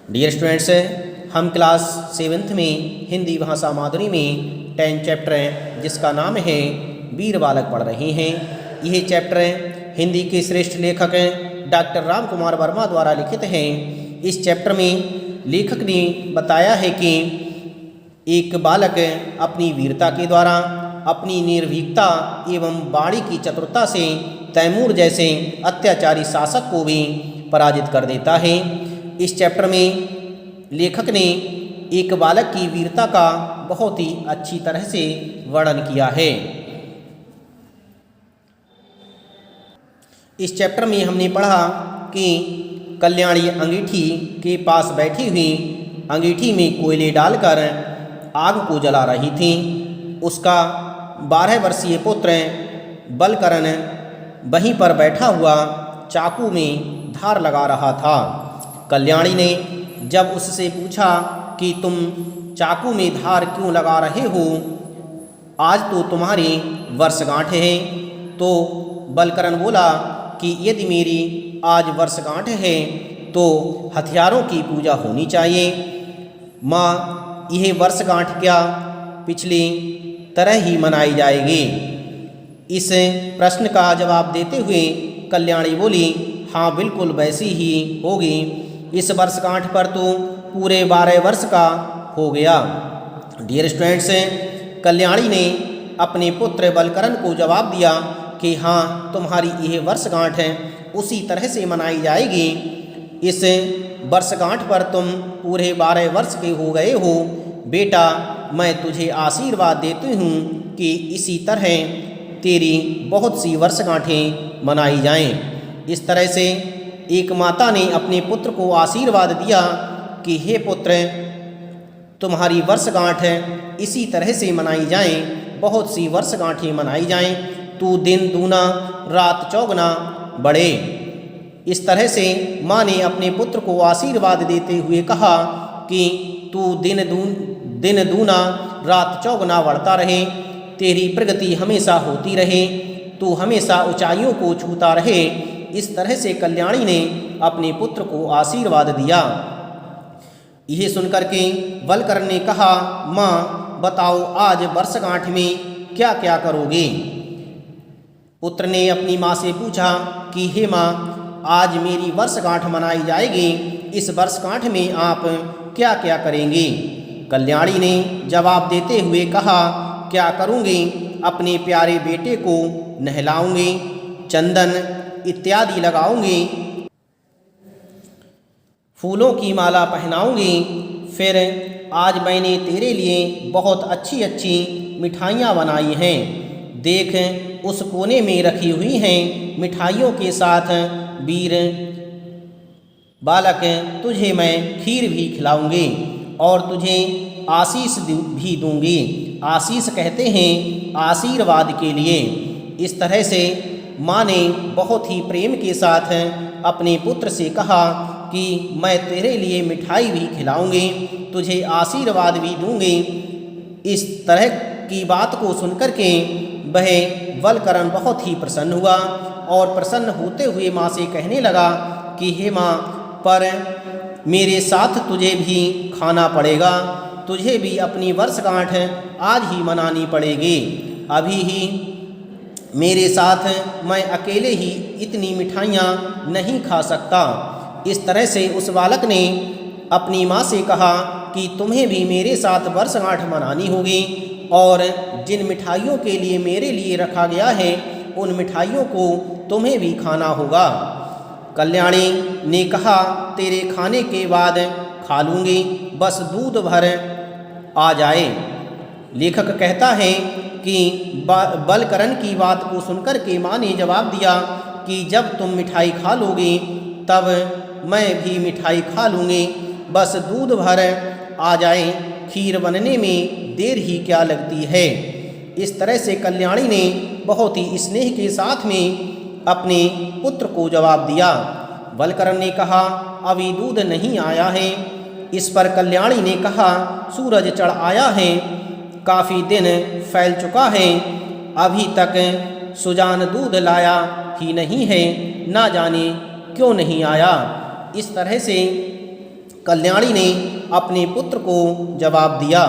Dear students, हम class 7th में हिंदी भाषा माधुरी में 10 चैप्टर हैं जिसका नाम है वीर बालक पढ़ रहे हैं। यह चैप्टर हिंदी के श्रेष्ठ लेखक डॉक्टर राम कुमार वर्मा द्वारा लिखित हैं। इस चैप्टर में लेखक ने बताया है कि एक बालक अपनी वीरता के द्वारा, अपनी निर्भीकता एवं वाणी की चतुरता से तैमूर जैसे अत्याचारी शासक को भी पराजित कर देता है। इस चैप्टर में लेखक ने एक बालक की वीरता का बहुत ही अच्छी तरह से वर्णन किया है। इस चैप्टर में हमने पढ़ा कि कल्याणी अंगीठी के पास बैठी हुई अंगीठी में कोयले डालकर आग को जला रही थी। उसका 12 वर्षीय पुत्र बलकरण वहीं पर बैठा हुआ चाकू में धार लगा रहा था। कल्याणी ने जब उससे पूछा कि तुम चाकू में धार क्यों लगा रहे हो, आज तो तुम्हारी वर्षगांठ है। तो बलकरण बोला कि यदि मेरी आज वर्षगांठ है तो हथियारों की पूजा होनी चाहिए। माँ, यह वर्षगांठ क्या पिछली तरह ही मनाई जाएगी? इस प्रश्न का जवाब देते हुए कल्याणी बोली, हाँ बिल्कुल वैसी ही होगी। इस वर्षगांठ पर तो पूरे 12 वर्ष का हो गया। डियर स्टूडेंट्स, कल्याणी ने अपने पुत्र बलकरण को जवाब दिया कि हाँ, तुम्हारी यह वर्षगांठ उसी तरह से मनाई जाएगी। इस वर्षगांठ पर तुम पूरे 12 वर्ष के हो गए हो। बेटा, मैं तुझे आशीर्वाद देती हूँ कि इसी तरह तेरी बहुत सी वर्षगांठें मनाई जाएं। इस तरह से एक माता ने अपने पुत्र को आशीर्वाद दिया कि हे पुत्र, तुम्हारी वर्षगांठ इसी तरह से मनाई जाएं, बहुत सी वर्षगांठें मनाई जाएं। तू दिन दूना रात चौगुना बढ़े। इस तरह से माँ ने अपने पुत्र को आशीर्वाद देते हुए कहा कि तू दिन दूना रात चौगुना बढ़ता रहे, तेरी प्रगति हमेशा होती रहे, तू हमेशा ऊंचाइयों को छूता रहे। इस तरह से कल्याणी ने अपने पुत्र को आशीर्वाद दिया। यह सुनकर के बलकरण ने कहा, माँ बताओ, आज वर्षगांठ में क्या क्या करोगे? पुत्र ने अपनी माँ से पूछा कि हे माँ, आज मेरी वर्षगांठ मनाई जाएगी। इस वर्षगांठ में आप क्या क्या करेंगे? कल्याणी ने जवाब देते हुए कहा, क्या करूँगी? अपने प्यारे बेटे को नहलाऊंगी, चंदन इत्यादि लगाऊंगी, फूलों की माला पहनाऊंगी। फिर आज मैंने तेरे लिए बहुत अच्छी अच्छी मिठाइयाँ बनाई हैं। देख, उस कोने में रखी हुई हैं। मिठाइयों के साथ वीर बालक, तुझे मैं खीर भी खिलाऊंगी और तुझे आशीष भी दूंगी। आशीष कहते हैं आशीर्वाद के लिए। इस तरह से माँ ने बहुत ही प्रेम के साथ अपने पुत्र से कहा कि मैं तेरे लिए मिठाई भी खिलाऊंगी, तुझे आशीर्वाद भी दूंगी। इस तरह की बात को सुनकर के वह बलकरण बहुत ही प्रसन्न हुआ और प्रसन्न होते हुए माँ से कहने लगा कि हे माँ, पर मेरे साथ तुझे भी खाना पड़ेगा, तुझे भी अपनी वर्षगांठ आज ही मनानी पड़ेगी। अभी ही मेरे साथ मैं अकेले ही इतनी मिठाइयाँ नहीं खा सकता। इस तरह से उस बालक ने अपनी माँ से कहा कि तुम्हें भी मेरे साथ वर्षगांठ मनानी होगी और जिन मिठाइयों के लिए मेरे लिए रखा गया है उन मिठाइयों को तुम्हें भी खाना होगा। कल्याणी ने कहा, तेरे खाने के बाद खा लूँगी, बस दूध भर आ जाए। लेखक कहता है कि बलकरण की बात को सुनकर के माँ ने जवाब दिया कि जब तुम मिठाई खा लोगी तब मैं भी मिठाई खा लूँगी, बस दूध भर आ जाए, खीर बनने में देर ही क्या लगती है। इस तरह से कल्याणी ने बहुत ही स्नेह के साथ में अपने पुत्र को जवाब दिया। बलकरण ने कहा, अभी दूध नहीं आया है। इस पर कल्याणी ने कहा, सूरज चढ़ आया है, काफ़ी दिन फैल चुका है, अभी तक सुजान दूध लाया ही नहीं है, ना जाने क्यों नहीं आया। इस तरह से कल्याणी ने अपने पुत्र को जवाब दिया।